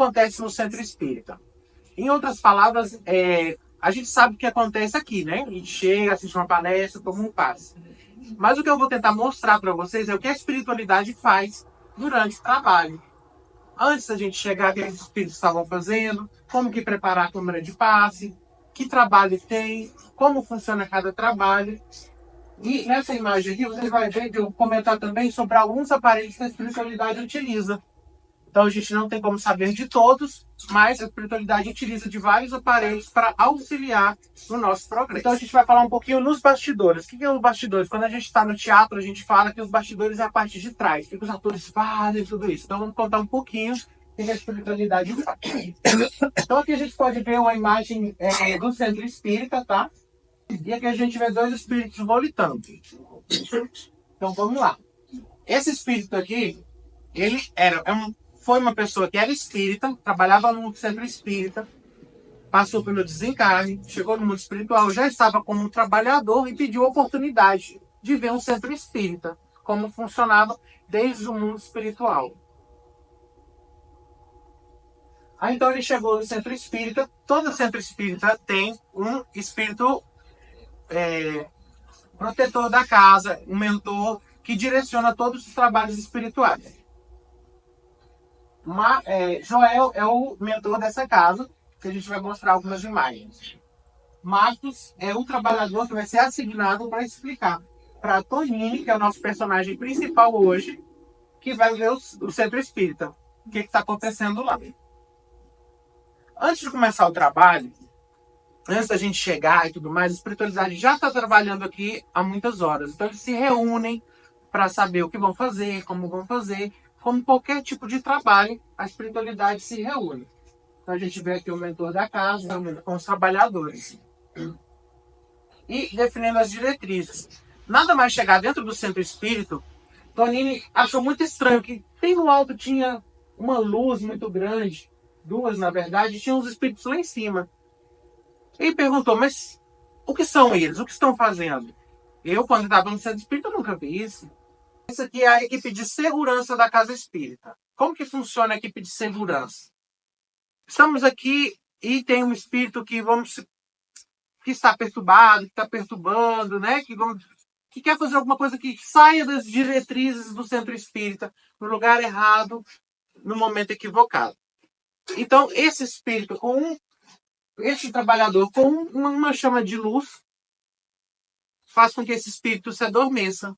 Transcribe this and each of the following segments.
acontece no centro espírita? Em outras palavras, a gente sabe o que acontece aqui, né? A gente chega, assiste uma palestra, toma um passe. Mas o que eu vou tentar mostrar para vocês é o que a espiritualidade faz durante o trabalho. Antes da gente chegar, o que os espíritos estavam fazendo, como que preparar a câmara de passe, que trabalho tem, como funciona cada trabalho. E nessa imagem aqui, você vai ver que eu vou comentar também sobre alguns aparelhos que a espiritualidade utiliza. Então a gente não tem como saber de todos, mas a espiritualidade utiliza de vários aparelhos para auxiliar no nosso progresso. Então a gente vai falar um pouquinho nos bastidores. O que é os bastidores? Quando a gente está no teatro, a gente fala que os bastidores é a parte de trás, o que os atores fazem, tudo isso. Então vamos contar um pouquinho o que a espiritualidade faz. Então aqui a gente pode ver uma imagem do centro espírita, tá? E aqui a gente vê dois espíritos volitando. Então vamos lá. Esse espírito aqui, ele foi uma pessoa que era espírita, trabalhava no centro espírita, passou pelo desencarne, chegou no mundo espiritual, já estava como um trabalhador e pediu a oportunidade de ver um centro espírita, como funcionava desde o mundo espiritual. Aí então ele chegou no centro espírita. Todo centro espírita tem um espírito protetor da casa, um mentor que direciona todos os trabalhos espirituais. Joel é o mentor dessa casa, que a gente vai mostrar algumas imagens. Marcos é o trabalhador que vai ser assignado para explicar para Tonini, que é o nosso personagem principal hoje, que vai ver o centro espírita, o que está acontecendo lá. Antes de começar o trabalho, antes da gente chegar e tudo mais, a espiritualidade já está trabalhando aqui há muitas horas. Então eles se reúnem para saber o que vão fazer, como vão fazer. Como qualquer tipo de trabalho, a espiritualidade se reúne. Então a gente vê aqui o mentor da casa, com os trabalhadores. E definindo as diretrizes. Nada mais chegar dentro do centro espírita, Tonini achou muito estranho que bem no alto tinha uma luz muito grande, duas na verdade, e tinha uns espíritos lá em cima. Ele perguntou, mas o que são eles? O que estão fazendo? Eu, quando estava no centro espírita, nunca vi isso. Essa aqui é a equipe de segurança da casa espírita. Como que funciona a equipe de segurança? Estamos aqui e tem um espírito que está perturbado, que está perturbando, né? Que quer fazer alguma coisa que saia das diretrizes do centro espírita, no lugar errado, no momento equivocado. Então, esse espírito, esse trabalhador com uma chama de luz, faz com que esse espírito se adormeça.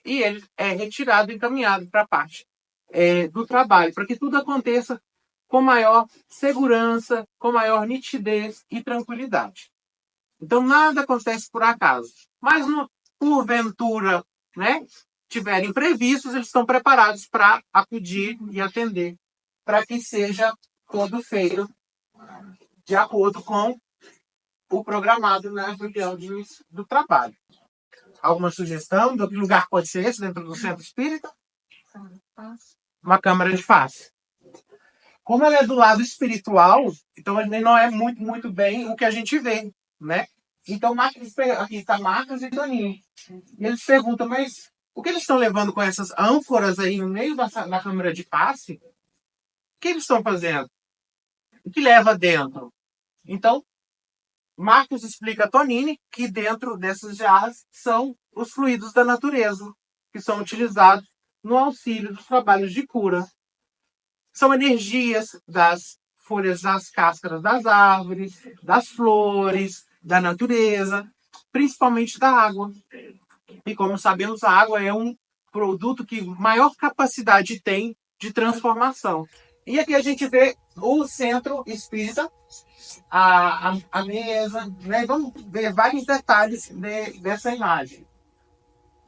E ele é retirado e encaminhado para a parte do trabalho, para que tudo aconteça com maior segurança, com maior nitidez e tranquilidade. Então, nada acontece por acaso. Mas, porventura, né, tiverem imprevistos, eles estão preparados para acudir e atender, para que seja todo feito de acordo com o programado na reunião do trabalho. Alguma sugestão de que lugar pode ser esse dentro do centro espírita? Uma câmara de passe. Como ela é do lado espiritual, então não é muito bem o que a gente vê, né? Então aqui está Marcos e Toninho. E eles perguntam, mas o que eles estão levando com essas ânforas aí no meio da câmara de passe? O que eles estão fazendo? O que leva dentro? Então, Marcos explica a Tonini que dentro dessas jarras são os fluidos da natureza, que são utilizados no auxílio dos trabalhos de cura. São energias das folhas das cáscaras das árvores, das flores, da natureza, principalmente da água. E como sabemos, a água é um produto que maior capacidade tem de transformação. E aqui a gente vê o centro espírita, a mesa, né? Vamos ver vários detalhes dessa imagem.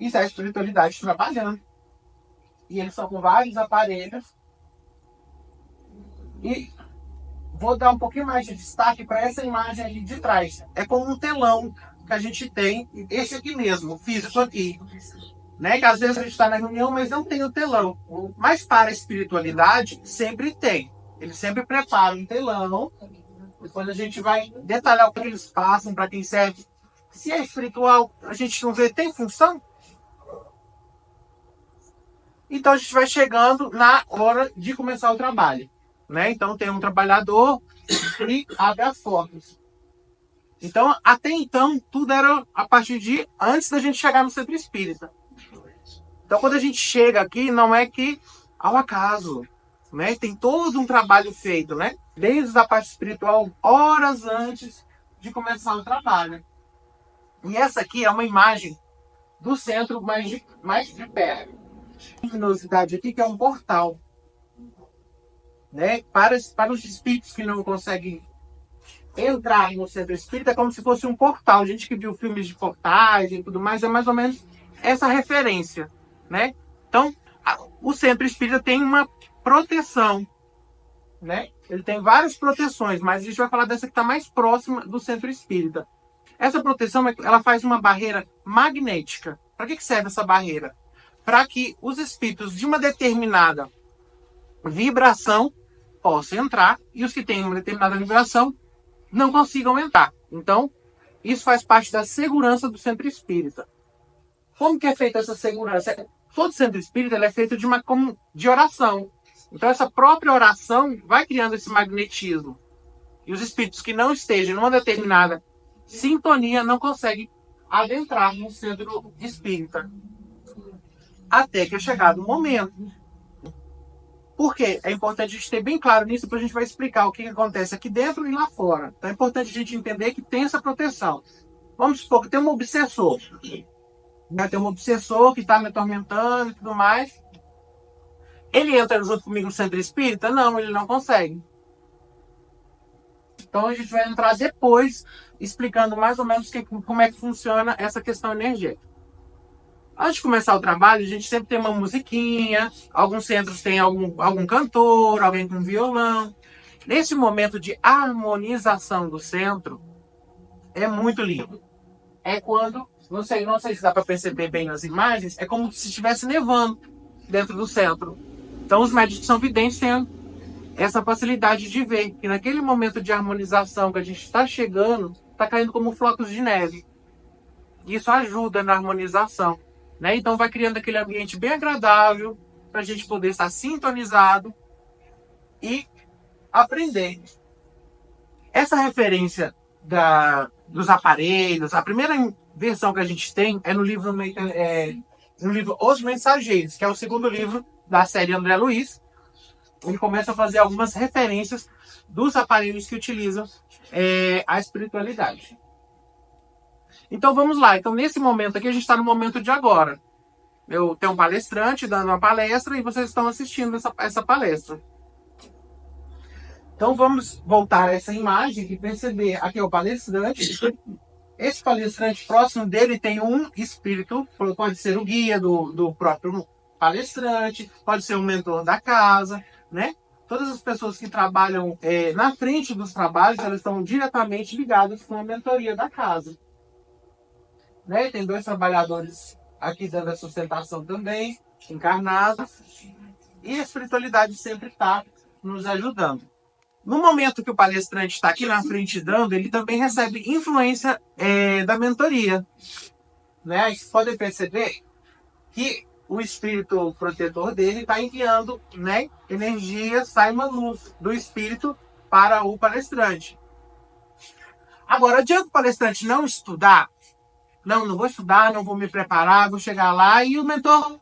Isso é a espiritualidade trabalhando. E eles estão com vários aparelhos. E vou dar um pouquinho mais de destaque para essa imagem ali de trás. É como um telão que a gente tem, esse aqui mesmo, o físico aqui. Né? Que às vezes a gente está na reunião, mas não tem o telão. Mas para a espiritualidade, sempre tem. Eles sempre preparam um telão. Depois a gente vai detalhar o que eles passam, para quem serve. Se é espiritual, a gente não vê, tem função? Então a gente vai chegando na hora de começar o trabalho. né? Então tem um trabalhador e abre as portas. Então, até então, tudo era a partir de antes da gente chegar no centro espírita. Então, quando a gente chega aqui, não é que ao acaso, né? Tem todo um trabalho feito, né? Desde a parte espiritual, horas antes de começar o trabalho. E essa aqui é uma imagem do centro mais de perto. A luminosidade aqui que é um portal, né? Para os espíritos que não conseguem entrar no centro espírita, é como se fosse um portal. A gente que viu filmes de portais e tudo mais, é mais ou menos essa referência, né? Então, o centro espírita tem uma proteção, né? Ele tem várias proteções, mas a gente vai falar dessa que está mais próxima do centro espírita. Essa proteção, ela faz uma barreira magnética. Para que serve essa barreira? Para que os espíritos de uma determinada vibração possam entrar e os que têm uma determinada vibração não consigam entrar. Então, isso faz parte da segurança do centro espírita. Como que é feita essa segurança? Todo centro espírita é feito de oração. Então, essa própria oração vai criando esse magnetismo. E os espíritos que não estejam numa determinada sintonia não conseguem adentrar no centro espírita. Até que é chegado o momento. Por quê? É importante a gente ter bem claro nisso, para a gente vai explicar o que acontece aqui dentro e lá fora. Então é importante a gente entender que tem essa proteção. Vamos supor que tem um obsessor. Tem um obsessor que está me atormentando e tudo mais. Ele entra junto comigo no centro espírita? Não, ele não consegue. Então a gente vai entrar depois explicando mais ou menos como é que funciona essa questão energética. Antes de começar o trabalho, a gente sempre tem uma musiquinha, alguns centros têm algum cantor, alguém com violão. Nesse momento de harmonização do centro, é muito lindo. É quando, não sei se dá para perceber bem nas imagens, é como se estivesse nevando dentro do centro. Então os médicos que são videntes têm essa facilidade de ver que naquele momento de harmonização que a gente está chegando, está caindo como flocos de neve. Isso ajuda na harmonização. Né? Então vai criando aquele ambiente bem agradável para a gente poder estar sintonizado e aprender. Essa referência dos aparelhos, a primeira versão que a gente tem é no livro Os Mensageiros, que é o segundo livro da série André Luiz. Ele começa a fazer algumas referências dos aparelhos que utilizam a espiritualidade. Então vamos lá. Então nesse momento aqui a gente está no momento de agora. Eu tenho um palestrante dando uma palestra e vocês estão assistindo essa palestra. Então vamos voltar a essa imagem e perceber aqui é o palestrante. Esse palestrante, próximo dele tem um espírito, pode ser o guia do próprio palestrante, pode ser um mentor da casa, né? Todas as pessoas que trabalham na frente dos trabalhos, elas estão diretamente ligadas com a mentoria da casa. Né? Tem 2 trabalhadores aqui dando a sustentação também, encarnados. E a espiritualidade sempre está nos ajudando. No momento que o palestrante está aqui na frente dando, ele também recebe influência da mentoria. Né? Vocês podem perceber que o espírito protetor dele está enviando, né, energia, sai uma luz do espírito para o palestrante. Agora, adianta o palestrante não estudar? Não vou estudar, não vou me preparar, vou chegar lá e o mentor,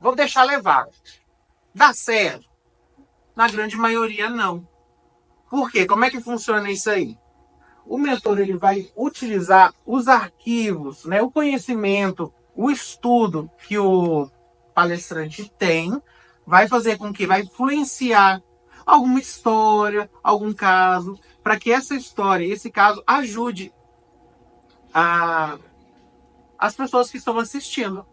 vou deixar levar. Dá certo? Na grande maioria, não. Por quê? Como é que funciona isso aí? O mentor ele vai utilizar os arquivos, né, o conhecimento, o estudo que o palestrante tem, vai fazer com que vai influenciar alguma história, algum caso, para que essa história, esse caso, ajude as pessoas que estão assistindo.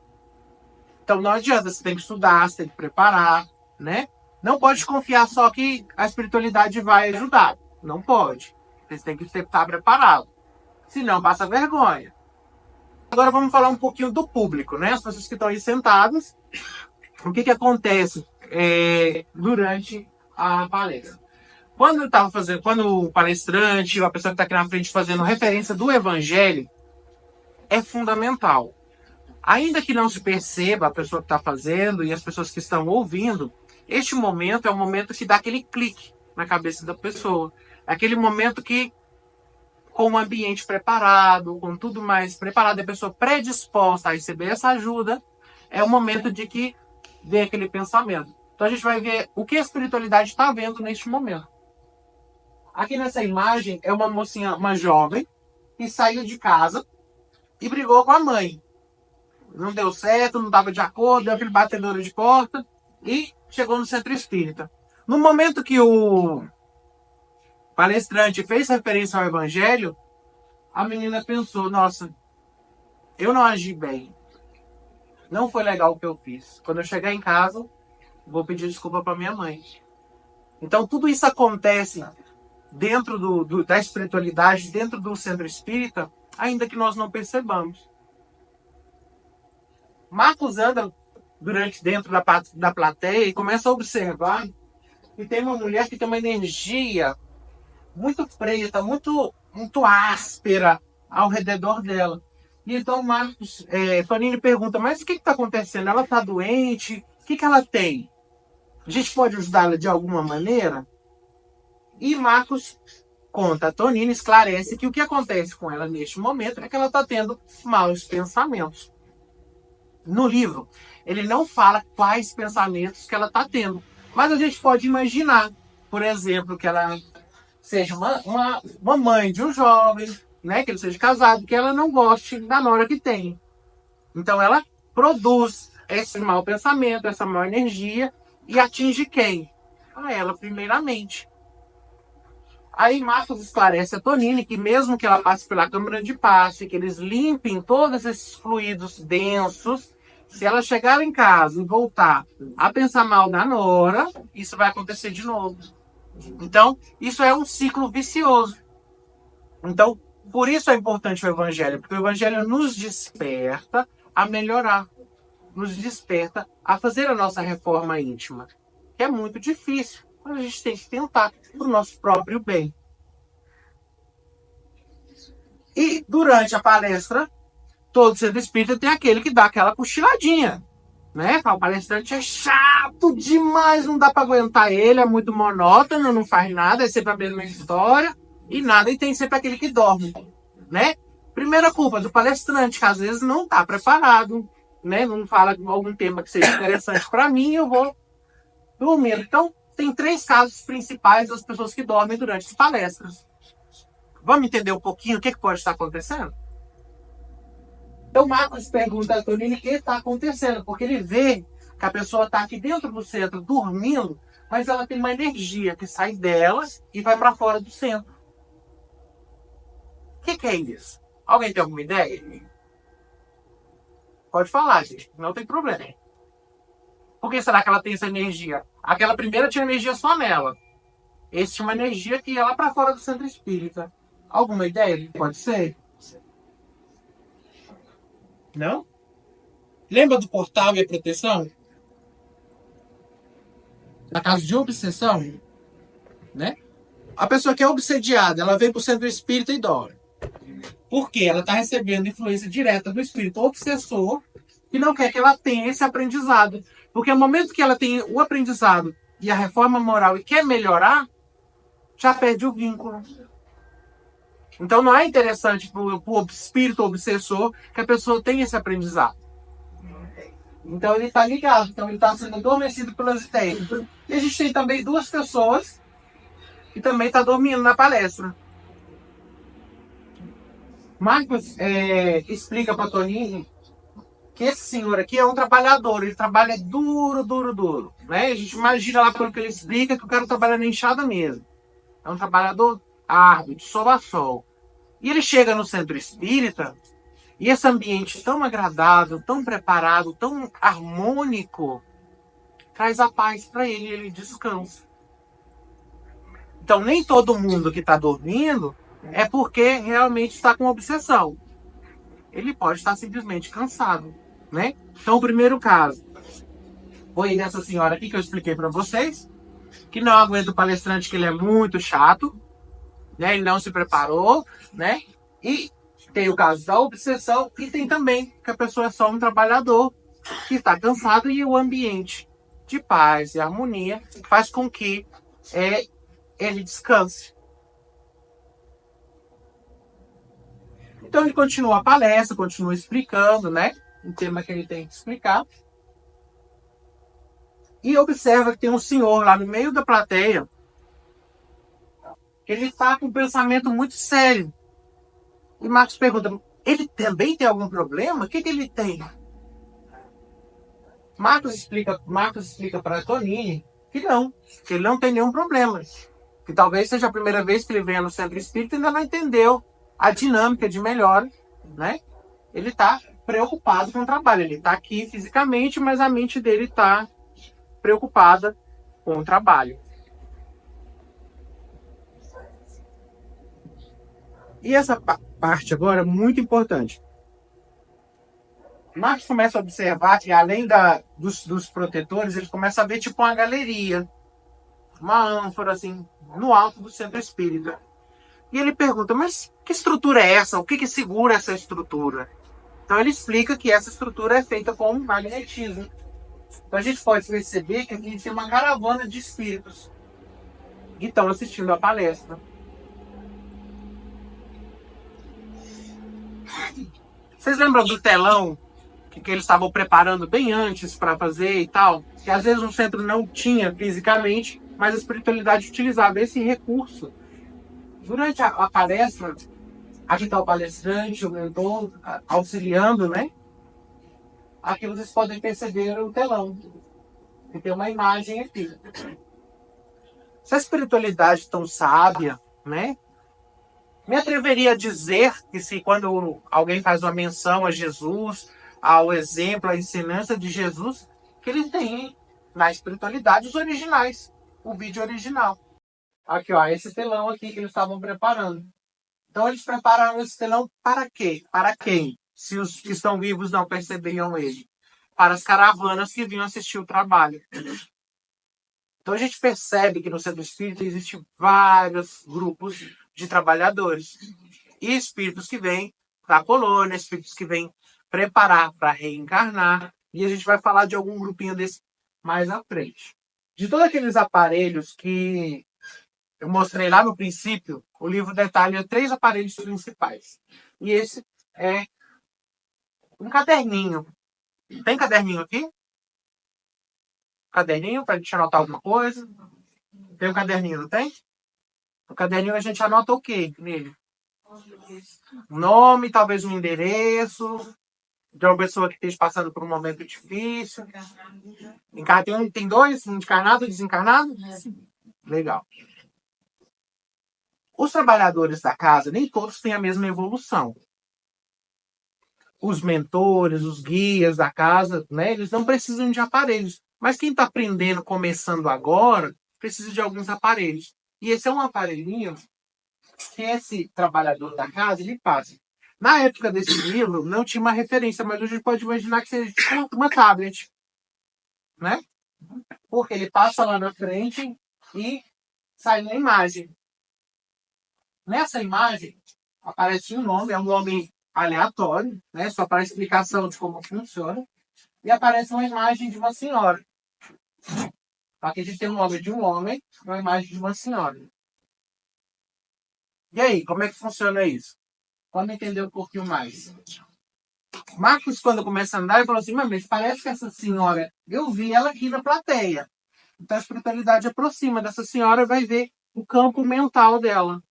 Então não adianta, você tem que estudar, você tem que preparar, né? Não pode confiar só que a espiritualidade vai ajudar. Não pode. Você tem que estar preparado. Senão passa vergonha. Agora vamos falar um pouquinho do público, né? As pessoas que estão aí sentadas. O que acontece durante a palestra? Quando o palestrante, a pessoa que está aqui na frente fazendo referência do evangelho, é fundamental. Ainda que não se perceba a pessoa que está fazendo e as pessoas que estão ouvindo, este momento é um momento que dá aquele clique, na cabeça da pessoa. É aquele momento que, com o ambiente preparado, com tudo mais preparado, a pessoa predisposta a receber essa ajuda, é o momento de que vem aquele pensamento. Então a gente vai ver o que a espiritualidade está vendo neste momento. Aqui nessa imagem é uma mocinha, uma jovem, que saiu de casa e brigou com a mãe. Não deu certo, não estava de acordo, deu aquele batedor de porta e chegou no centro espírita. No momento que o palestrante fez referência ao evangelho, a menina pensou, nossa, eu não agi bem. Não foi legal o que eu fiz. Quando eu chegar em casa, vou pedir desculpa para minha mãe. Então tudo isso acontece dentro da espiritualidade, dentro do centro espírita, ainda que nós não percebamos. Marcos anda dentro da plateia e começa a observar que tem uma mulher que tem uma energia muito preta, muito áspera ao redor dela. E então Tonini pergunta, mas o que está acontecendo? Ela está doente? O que ela tem? A gente pode ajudá-la de alguma maneira? E Marcos conta, a Tonini esclarece que o que acontece com ela neste momento é que ela está tendo maus pensamentos. No livro, ele não fala quais pensamentos que ela está tendo, mas a gente pode imaginar, por exemplo, que ela seja uma mãe de um jovem, né, que ele seja casado, que ela não goste da nora que tem. Então ela produz esse mau pensamento, essa má energia, e atinge quem? A ela, primeiramente. Aí Marcos esclarece a Tonini que mesmo que ela passe pela câmara de passe, que eles limpem todos esses fluidos densos, se ela chegar em casa e voltar a pensar mal da nora, isso vai acontecer de novo. Então, isso é um ciclo vicioso. Então, por isso é importante o Evangelho, porque o Evangelho nos desperta a melhorar, nos desperta a fazer a nossa reforma íntima, que é muito difícil, mas a gente tem que tentar para o nosso próprio bem. E durante a palestra, todo centro espírita tem aquele que dá aquela cochiladinha, né? O palestrante é chato demais, não dá para aguentar ele, é muito monótono, não faz nada, é sempre a mesma história e nada, e tem sempre aquele que dorme, né? Primeira culpa do palestrante, que às vezes não está preparado, né? Não fala algum tema que seja interessante para mim, eu vou dormir. Então, tem 3 casos principais das pessoas que dormem durante as palestras. Vamos entender um pouquinho o que pode estar acontecendo? Então, Marcos pergunta a Tonini o que está acontecendo, porque ele vê que a pessoa está aqui dentro do centro dormindo, mas ela tem uma energia que sai dela e vai para fora do centro. O que é isso? Alguém tem alguma ideia? Pode falar, gente, não tem problema. Por que será que ela tem essa energia? Aquela primeira tinha energia só nela. Esse tinha uma energia que ia lá para fora do centro espírita. Alguma ideia? Pode ser? Não? Lembra do portal e a proteção? Na caso de obsessão, né? A pessoa que é obsediada, ela vem para o centro espírita e dorme. Por quê? Ela está recebendo influência direta do espírito obsessor que não quer que ela tenha esse aprendizado. Porque no momento que ela tem o aprendizado e a reforma moral e quer melhorar, já perde o vínculo. Então não é interessante para o espírito obsessor que a pessoa tenha esse aprendizado. Então ele está ligado, então ele está sendo adormecido pelas ideias. E a gente tem também 2 pessoas que também estão dormindo na palestra. Marcos explica para Tonini que esse senhor aqui é um trabalhador, ele trabalha duro, né? A gente imagina lá pelo que ele explica que o cara trabalha na enxada mesmo. É um trabalhador árduo, de sol a sol. E ele chega no centro espírita e esse ambiente tão agradável, tão preparado, tão harmônico, traz a paz para ele e ele descansa. Então nem todo mundo que está dormindo é porque realmente está com obsessão. Ele pode estar simplesmente cansado, né? Então o primeiro caso foi dessa senhora aqui que eu expliquei para vocês, que não aguenta o palestrante, que ele é muito chato, né? Ele não se preparou, né? E tem o caso da obsessão e tem também que a pessoa é só um trabalhador que está cansado e o ambiente de paz e harmonia faz com que ele descanse. Então ele continua a palestra, continua explicando, né? O tema que ele tem que explicar. E observa que tem um senhor lá no meio da plateia, que ele está com um pensamento muito sério. E Marcos pergunta, ele também tem algum problema? O que ele tem? Marcos explica para Tonini que ele não tem nenhum problema. Que talvez seja a primeira vez que ele venha no centro espírita e ainda não entendeu a dinâmica de melhora, né? Ele está preocupado com o trabalho. Ele está aqui fisicamente, mas a mente dele está preocupada com o trabalho. E essa parte agora é muito importante. Marcos começa a observar que, além dos protetores, ele começa a ver tipo uma galeria, uma ânfora, assim, no alto do centro espírita. E ele pergunta, mas que estrutura é essa? O que segura essa estrutura? Então ele explica que essa estrutura é feita com magnetismo. Então a gente pode perceber que aqui tem uma caravana de espíritos que estão assistindo a palestra. Vocês lembram do telão que eles estavam preparando bem antes para fazer e tal? Que às vezes o centro não tinha fisicamente, mas a espiritualidade utilizava esse recurso. Durante a palestra, aqui está o palestrante, o mentor, auxiliando, né? Aqui vocês podem perceber o telão. Que tem uma imagem aqui. Se a espiritualidade é tão sábia, né? Me atreveria a dizer que se quando alguém faz uma menção a Jesus, ao exemplo, à ensinança de Jesus, que ele tem na espiritualidade os originais, o vídeo original. Aqui, ó, esse telão aqui que eles estavam preparando. Então eles prepararam esse telão para quê? Para quem? Se os que estão vivos não percebiam ele. Para as caravanas que vinham assistir o trabalho. Então a gente percebe que no centro espírita existem vários grupos de trabalhadores. E espíritos que vêm da colônia, espíritos que vêm preparar para reencarnar. E a gente vai falar de algum grupinho desse mais à frente. De todos aqueles aparelhos que eu mostrei lá no princípio, o livro detalha 3 aparelhos principais. E esse é um caderninho. Tem caderninho aqui? Caderninho para a gente anotar alguma coisa? Tem um caderninho, não tem? No caderninho a gente anota o quê nele? Nome, talvez um endereço de uma pessoa que esteja passando por um momento difícil. Tem 2, encarnado e desencarnado? Legal. Os trabalhadores da casa, nem todos têm a mesma evolução. Os mentores, os guias da casa, né, eles não precisam de aparelhos. Mas quem está aprendendo, começando agora, precisa de alguns aparelhos. E esse é um aparelhinho que esse trabalhador da casa, ele passa. Na época desse livro, não tinha uma referência, mas hoje a gente pode imaginar que seja uma tablet. Né? Porque ele passa lá na frente e sai na imagem. Nessa imagem, aparece um nome, é um nome aleatório, né? Só para explicação de como funciona. E aparece uma imagem de uma senhora. Aqui a gente tem um nome de um homem e uma imagem de uma senhora. E aí, como é que funciona isso? Vamos entender um pouquinho mais. Marcos, quando começa a andar, ele falou assim, mas parece que essa senhora, eu vi ela aqui na plateia. Então a espiritualidade aproxima dessa senhora e vai ver o campo mental dela.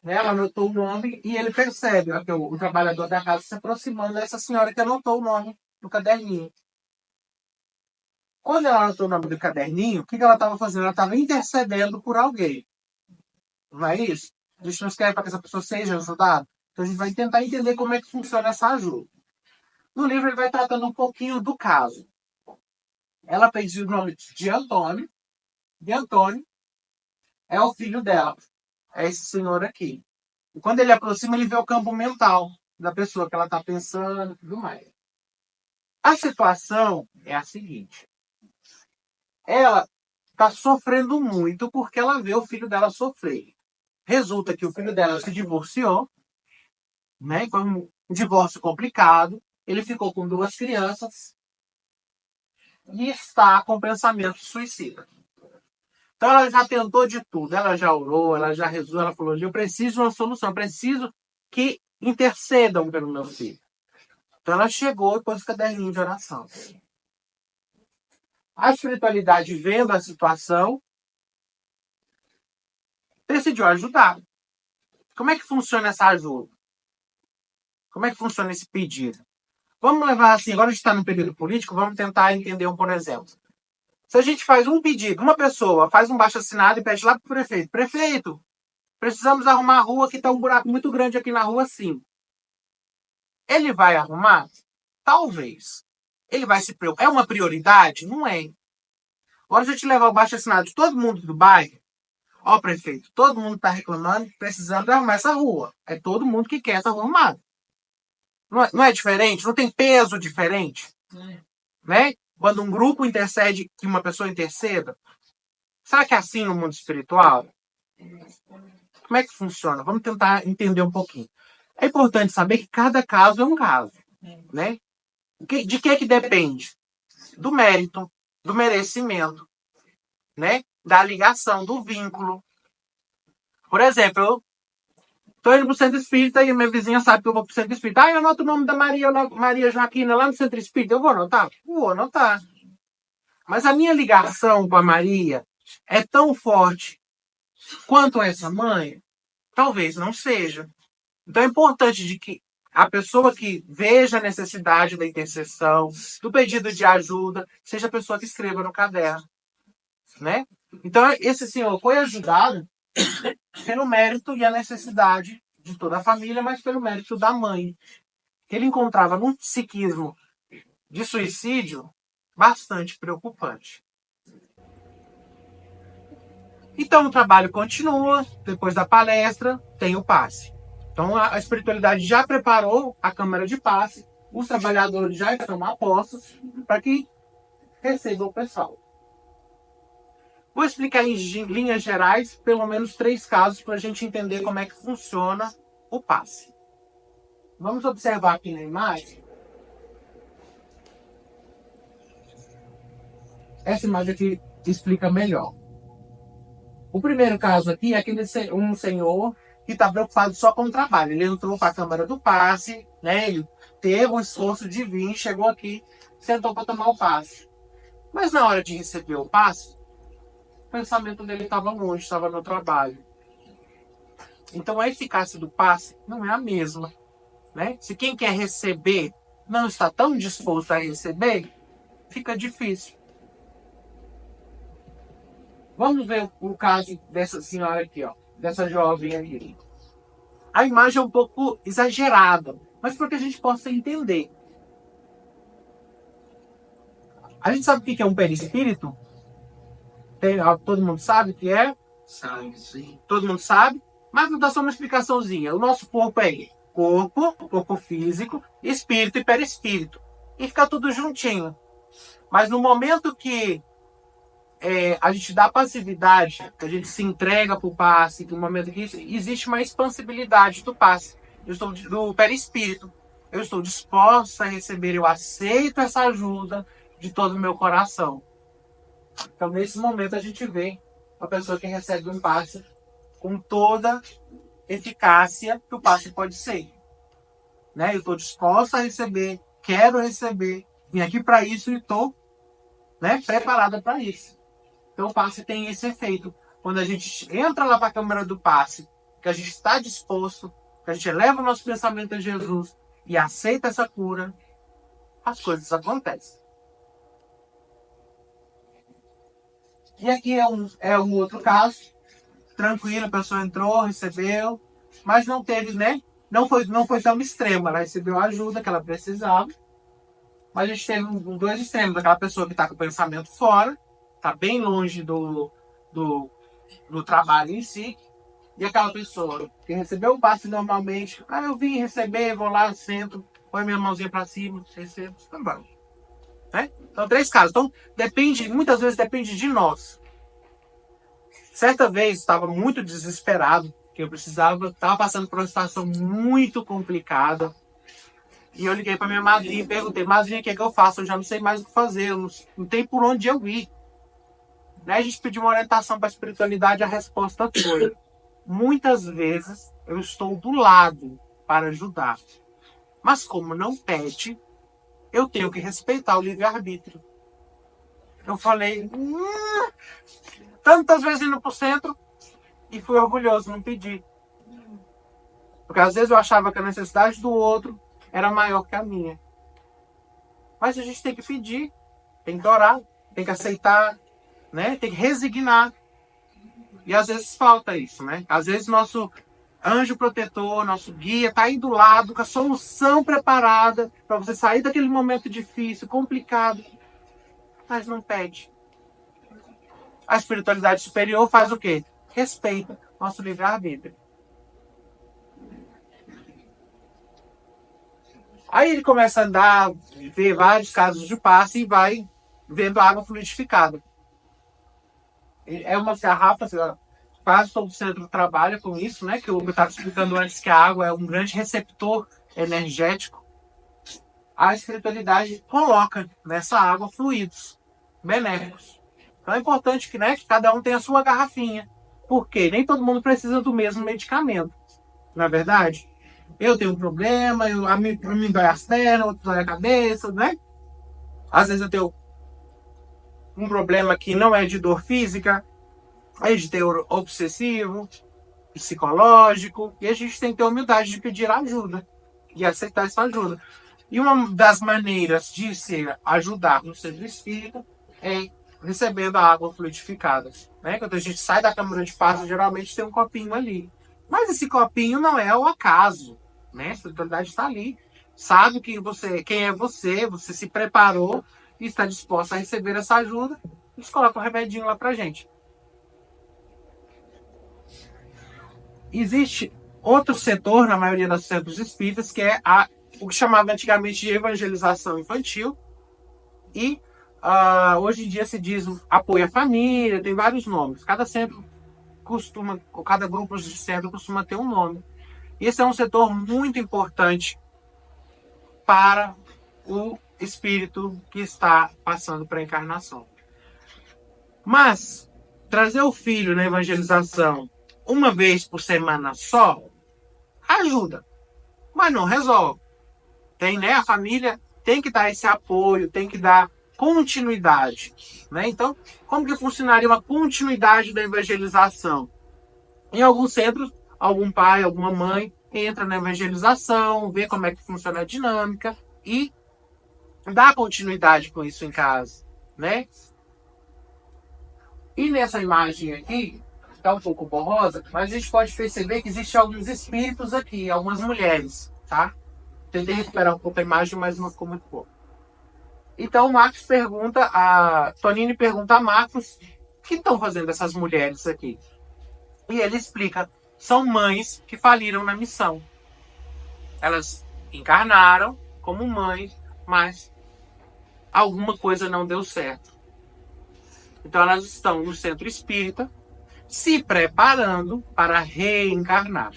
Ela anotou o nome e ele percebe o trabalhador da casa se aproximando dessa senhora que anotou o nome no caderninho. Quando ela anotou o nome do caderninho, o que ela estava fazendo? Ela estava intercedendo por alguém. Não é isso? A gente não quer para que essa pessoa seja ajudada. Então a gente vai tentar entender como é que funciona essa ajuda. No livro ele vai tratando um pouquinho do caso. Ela pediu o nome de Antônio. E Antônio é o filho dela. É esse senhor aqui. E quando ele aproxima, ele vê o campo mental da pessoa que ela está pensando e tudo mais. A situação é a seguinte. Ela está sofrendo muito porque ela vê o filho dela sofrer. Resulta que o filho dela se divorciou, né? Foi um divórcio complicado. Ele ficou com 2 crianças e está com pensamento suicida. Então ela já tentou de tudo, ela já orou, ela já rezou, ela falou, eu preciso de uma solução, eu preciso que intercedam pelo meu filho. Então ela chegou e pôs o caderninho de oração. A espiritualidade, vendo a situação, decidiu ajudar. Como é que funciona essa ajuda? Como é que funciona esse pedido? Vamos levar assim, agora a gente está no período político, vamos tentar entender por exemplo. Se a gente faz um pedido, uma pessoa faz um baixo-assinado e pede lá para o prefeito, prefeito, precisamos arrumar a rua, que está um buraco muito grande aqui na rua 5. Ele vai arrumar? Talvez. Ele vai se preocupar. É uma prioridade? Não é. Agora, se a gente levar o baixo-assinado de todo mundo do bairro, ó, prefeito, todo mundo está reclamando, precisando arrumar essa rua. É todo mundo que quer essa rua arrumada. Não é diferente? Não tem peso diferente? Né? Quando um grupo intercede, que uma pessoa interceda. Será que é assim no mundo espiritual? Como é que funciona? Vamos tentar entender um pouquinho. É importante saber que cada caso é um caso. Né? De que depende? Do mérito, do merecimento, né? Da ligação, do vínculo. Por exemplo, eu estou indo para o centro espírita e a minha vizinha sabe que eu vou para o centro espírita. Eu anoto o nome da Maria Joaquina lá no centro espírita. Eu vou anotar? Vou anotar. Mas a minha ligação com a Maria é tão forte quanto essa mãe? Talvez não seja. Então é importante de que a pessoa que veja a necessidade da intercessão, do pedido de ajuda, seja a pessoa que escreva no caderno. Né? Então esse senhor foi ajudado pelo mérito e a necessidade de toda a família, mas pelo mérito da mãe. Ele encontrava num psiquismo de suicídio bastante preocupante. Então o trabalho continua, depois da palestra tem o passe. Então a espiritualidade já preparou a câmara de passe, os trabalhadores já estão a postos para que recebam o pessoal. Vou explicar em linhas gerais pelo menos 3 casos para a gente entender como é que funciona o passe. Vamos observar aqui na imagem. Essa imagem aqui explica melhor. O primeiro caso aqui é um senhor que está preocupado só com o trabalho. Ele entrou para a câmara do passe, né? Ele teve um esforço de vir, chegou aqui, sentou para tomar o passe. Mas na hora de receber o passe, o pensamento dele estava longe, estava no trabalho. Então a eficácia do passe não é a mesma. Né? Se quem quer receber não está tão disposto a receber, fica difícil. Vamos ver o caso dessa senhora aqui, ó, dessa jovem aqui. A imagem é um pouco exagerada, mas para que a gente possa entender. A gente sabe o que é um perispírito? Todo mundo sabe o que é? Sabe, sim. Todo mundo sabe? Mas vou dar só uma explicaçãozinha. O nosso corpo é corpo físico, espírito e perispírito. E fica tudo juntinho. Mas no momento que a gente dá passividade, que a gente se entrega para o passe, no momento que existe uma expansibilidade do passe, do perispírito. Eu estou disposta a receber, eu aceito essa ajuda de todo o meu coração. Então, nesse momento, a gente vê a pessoa que recebe um passe com toda eficácia que o passe pode ser. Né? Eu estou disposta a receber, quero receber, vim aqui para isso e estou, né, preparada para isso. Então o passe tem esse efeito. Quando a gente entra lá para a câmara do passe, que a gente está disposto, que a gente eleva o nosso pensamento a Jesus e aceita essa cura, as coisas acontecem. E aqui é um outro caso. Tranquilo, a pessoa entrou, recebeu, mas não teve, né? Não foi tão extrema. Ela recebeu a ajuda que ela precisava. Mas a gente teve dois extremos. Aquela pessoa que está com o pensamento fora, está bem longe do trabalho em si. E aquela pessoa que recebeu o passe normalmente. Eu vim receber, vou lá, sento, põe minha mãozinha para cima, recebo, também. Né? Então, 3 casos. Então, muitas vezes depende de nós. Certa vez, estava muito desesperado, que eu estava passando por uma situação muito complicada. E eu liguei para minha madrinha e perguntei, madrinha, o que é que eu faço? Eu já não sei mais o que fazer, eu não tem por onde eu ir. Né? A gente pediu uma orientação para a espiritualidade, a resposta foi: muitas vezes eu estou do lado para ajudar, mas como não pede, eu tenho que respeitar o livre-arbítrio. Eu falei, tantas vezes indo pro centro e fui orgulhoso, não pedi. Porque às vezes eu achava que a necessidade do outro era maior que a minha. Mas a gente tem que pedir, tem que orar, tem que aceitar, né? Tem que resignar. E às vezes falta isso, né? Às vezes nosso anjo protetor, nosso guia, está aí do lado com a solução preparada para você sair daquele momento difícil, complicado, mas não pede. A espiritualidade superior faz o quê? Respeita nosso livre-arbítrio. Aí ele começa a andar, ver vários casos de passe e vai vendo água fluidificada. É uma garrafa, quase todo centro trabalha com isso, né? Que eu estava explicando antes que a água é um grande receptor energético. A espiritualidade coloca nessa água fluidos benéficos. Então é importante que, né, que cada um tenha a sua garrafinha. Porque nem todo mundo precisa do mesmo medicamento. Não é verdade? Eu tenho um problema, a mim dói as pernas, outro dói a cabeça, né? Às vezes eu tenho um problema que não é de dor física, é de teor obsessivo, psicológico, e a gente tem que ter a humildade de pedir ajuda e aceitar essa ajuda. E uma das maneiras de se ajudar no centro espírita é recebendo a água fluidificada. Né? Quando a gente sai da câmara de passe, geralmente tem um copinho ali. Mas esse copinho não é o acaso. Né? A espiritualidade está ali. Sabe quem é você, você se preparou e está disposto a receber essa ajuda. Eles colocam um remedinho lá pra gente. Existe outro setor, na maioria dos centros espíritas, que é o que chamava antigamente de evangelização infantil. E hoje em dia se diz apoio à família, tem vários nomes. Cada centro cada grupo de centro costuma ter um nome. E esse é um setor muito importante para o espírito que está passando para a encarnação. Mas trazer o filho na evangelização uma vez por semana só ajuda, mas não resolve. Tem, né? A família tem que dar esse apoio, tem que dar continuidade, né? Então, como que funcionaria uma continuidade da evangelização? Em alguns centros, algum pai, alguma mãe entra na evangelização, vê como é que funciona a dinâmica e dá continuidade com isso em casa, né? E nessa imagem aqui, está um pouco borrosa, mas a gente pode perceber que existem alguns espíritos aqui, algumas mulheres, tá? Tentei recuperar um pouco a imagem, mas não ficou muito boa. Então o Marcos pergunta, a Tonini pergunta a Marcos, o que estão fazendo essas mulheres aqui? E ele explica, são mães que faliram na missão. Elas encarnaram como mães, mas alguma coisa não deu certo. Então elas estão no centro espírita, se preparando para reencarnar.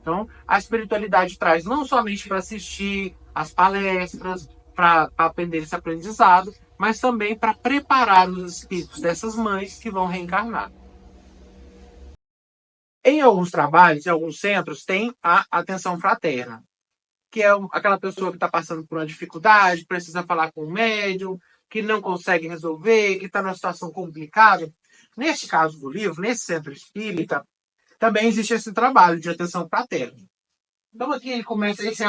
Então, a espiritualidade traz não somente para assistir as palestras, para aprender esse aprendizado, mas também para preparar os espíritos dessas mães que vão reencarnar. Em alguns trabalhos, em alguns centros, tem a atenção fraterna, que é aquela pessoa que está passando por uma dificuldade, precisa falar com o médium, que não consegue resolver, que está numa situação complicada. Neste caso do livro, nesse centro espírita, também existe esse trabalho de atenção fraterna. Então aqui ele começa, esse é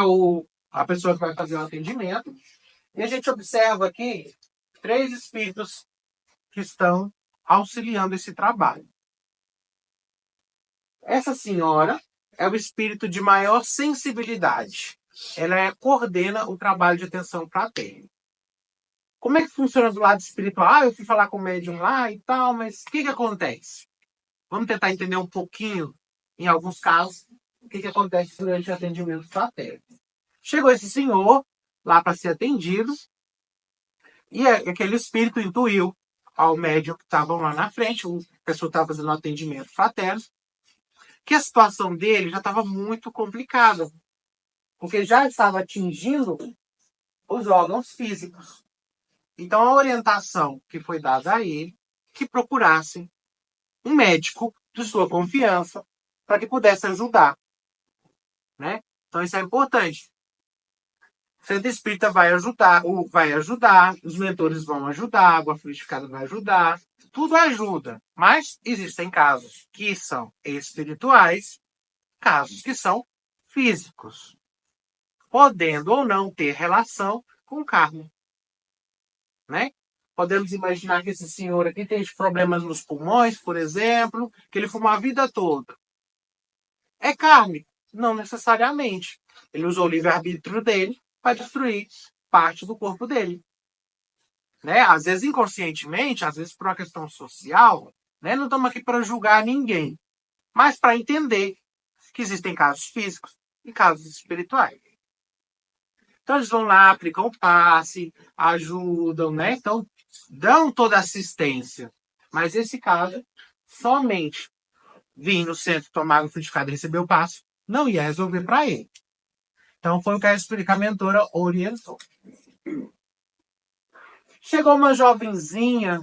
a pessoa que vai fazer o atendimento, e a gente observa aqui 3 espíritos que estão auxiliando esse trabalho. Essa senhora é o espírito de maior sensibilidade. Ela coordena o trabalho de atenção fraterna. Como é que funciona do lado espiritual? Eu fui falar com o médium lá e tal, mas o que acontece? Vamos tentar entender um pouquinho, em alguns casos, o que acontece durante o atendimento fraterno. Chegou esse senhor lá para ser atendido e aquele espírito intuiu ao médium que estavam lá na frente, a pessoa estava fazendo um atendimento fraterno, que a situação dele já estava muito complicada, porque já estava atingindo os órgãos físicos. Então, a orientação que foi dada a ele, que procurasse um médico de sua confiança para que pudesse ajudar, né? Então, isso é importante. O centro espírita vai ajudar, os mentores vão ajudar, a água fluidificada vai ajudar, tudo ajuda. Mas existem casos que são espirituais, casos que são físicos, podendo ou não ter relação com karma, né? Podemos imaginar que esse senhor aqui tem problemas nos pulmões, por exemplo, que ele fumou a vida toda. É kármico? Não necessariamente. Ele usou o livre-arbítrio dele para destruir parte do corpo dele. Né? Às vezes inconscientemente, às vezes por uma questão social, né? Não estamos aqui para julgar ninguém, mas para entender que existem casos físicos e casos espirituais. Então eles vão lá, aplicam o passe, ajudam, né? Então dão toda a assistência. Mas esse caso, somente vir no centro tomar o fluidificado e receber o passe, não ia resolver para ele. Então foi o que a mentora orientou. Chegou uma jovenzinha,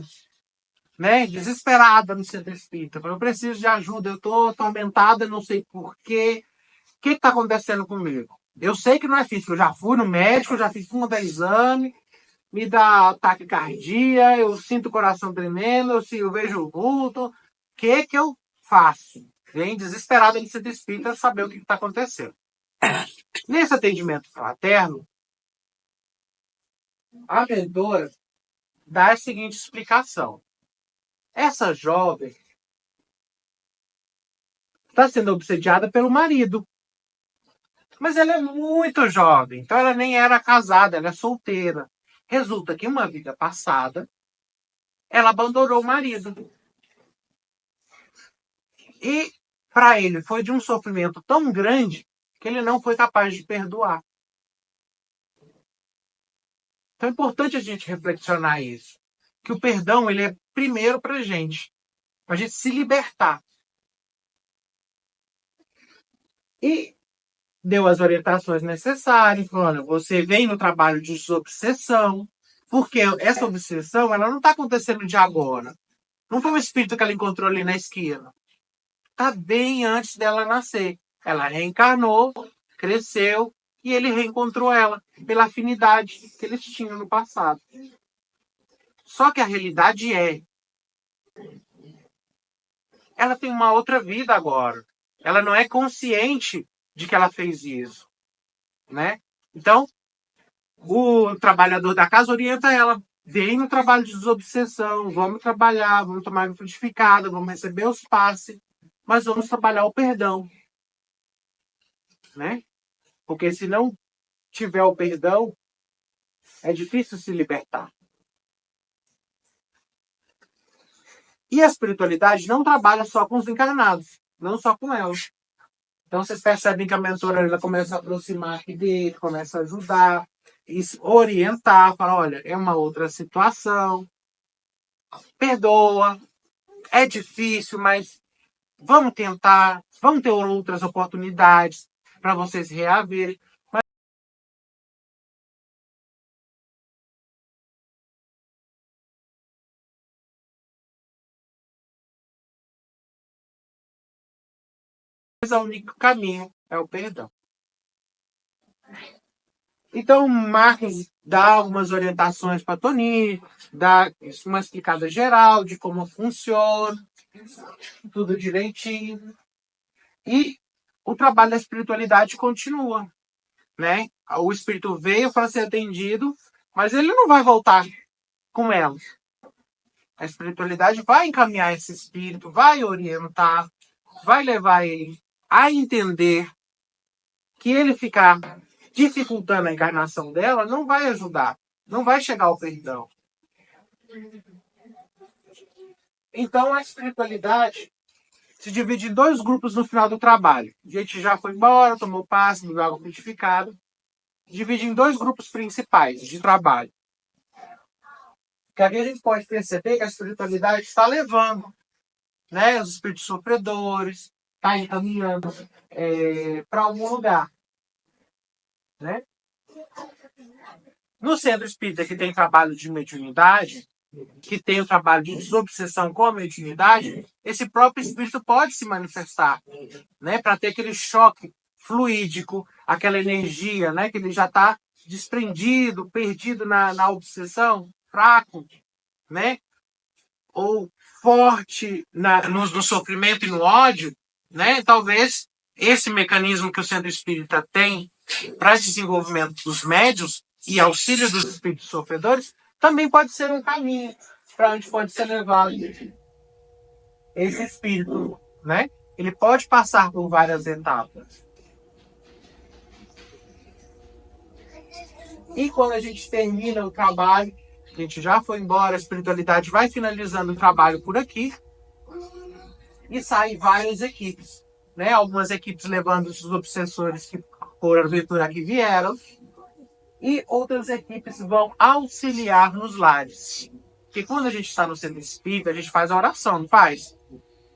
né, desesperada no centro espírita. Falou, eu preciso de ajuda, eu estou atormentada, não sei porquê. O que está acontecendo comigo? Eu sei que não é físico, eu já fui no médico, já fiz um exame, me dá taquicardia, eu sinto o coração tremendo, eu vejo o vulto. O que eu faço? Vem desesperada no centro espírita saber o que está acontecendo. Nesse atendimento fraterno, a mentora dá a seguinte explicação. Essa jovem está sendo obsediada pelo marido. Mas ela é muito jovem, então ela nem era casada, ela é solteira. Resulta que uma vida passada, ela abandonou o marido. E para ele foi de um sofrimento tão grande que ele não foi capaz de perdoar. Então é importante a gente reflexionar isso. Que o perdão ele é primeiro para a gente se libertar. E deu as orientações necessárias, falou, olha, você vem no trabalho de desobsessão, porque essa obsessão ela não está acontecendo de agora. Não foi um espírito que ela encontrou ali na esquina. Está bem antes dela nascer. Ela reencarnou, cresceu, e ele reencontrou ela pela afinidade que eles tinham no passado. Só que a realidade ela tem uma outra vida agora. Ela não é consciente de que ela fez isso, né? Então, o trabalhador da casa orienta ela. Vem no trabalho de desobsessão, vamos trabalhar, vamos tomar água frutificada, vamos receber os passes, mas vamos trabalhar o perdão, né? Porque se não tiver o perdão, é difícil se libertar. E a espiritualidade não trabalha só com os encarnados, não só com elas. Então vocês percebem que a mentora ela começa a aproximar aqui dele, começa a ajudar, orientar, fala, olha, é uma outra situação, perdoa, é difícil, mas vamos tentar, vamos ter outras oportunidades para vocês reaverem. Mas o único caminho é o perdão. Então, Marcos dá algumas orientações para Toni, dá uma explicada geral de como funciona, tudo direitinho. E o trabalho da espiritualidade continua, né? O espírito veio para ser atendido, mas ele não vai voltar com ela. A espiritualidade vai encaminhar esse espírito, vai orientar, vai levar ele a entender que ele ficar dificultando a encarnação dela não vai ajudar, não vai chegar ao perdão. Então a espiritualidade se divide em dois grupos no final do trabalho. A gente já foi embora, tomou passe, bebeu água frutificada. Divide em dois grupos principais de trabalho. Porque aqui a gente pode perceber que a espiritualidade está levando, né, os espíritos sofredores, está encaminhando para algum lugar. Né? No centro espírita, que tem trabalho de mediunidade, que tem o trabalho de desobsessão com a mediunidade, esse próprio espírito pode se manifestar, né, para ter aquele choque fluídico, aquela energia, né, que ele já está desprendido, perdido na obsessão, fraco, né, ou forte no sofrimento e no ódio, né, talvez esse mecanismo que o centro espírita tem para desenvolvimento dos médiuns e auxílio dos espíritos sofredores também pode ser um caminho para onde pode ser levado esse espírito, né? Ele pode passar por várias etapas. E quando a gente termina o trabalho, a gente já foi embora, a espiritualidade vai finalizando o trabalho por aqui e saem várias equipes, né? Algumas equipes levando os obsessores que porventura aqui vieram e outras equipes vão auxiliar nos lares. Porque quando a gente está no centro espírita, a gente faz a oração, não faz?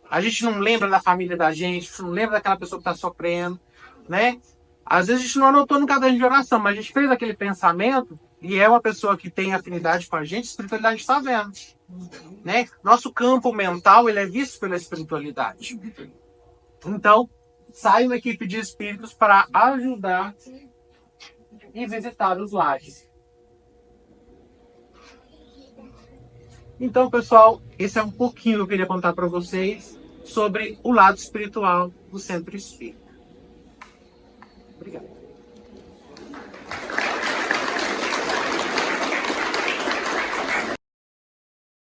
A gente não lembra da família da gente, não lembra daquela pessoa que está sofrendo, né? Às vezes a gente não anotou no caderno de oração, mas a gente fez aquele pensamento e é uma pessoa que tem afinidade com a gente, a espiritualidade está vendo, né? Nosso campo mental ele é visto pela espiritualidade. Então, sai uma equipe de espíritos para ajudar e visitar os lares. Então, pessoal, esse é um pouquinho que eu queria contar para vocês sobre o lado espiritual do Centro Espírita. Obrigado.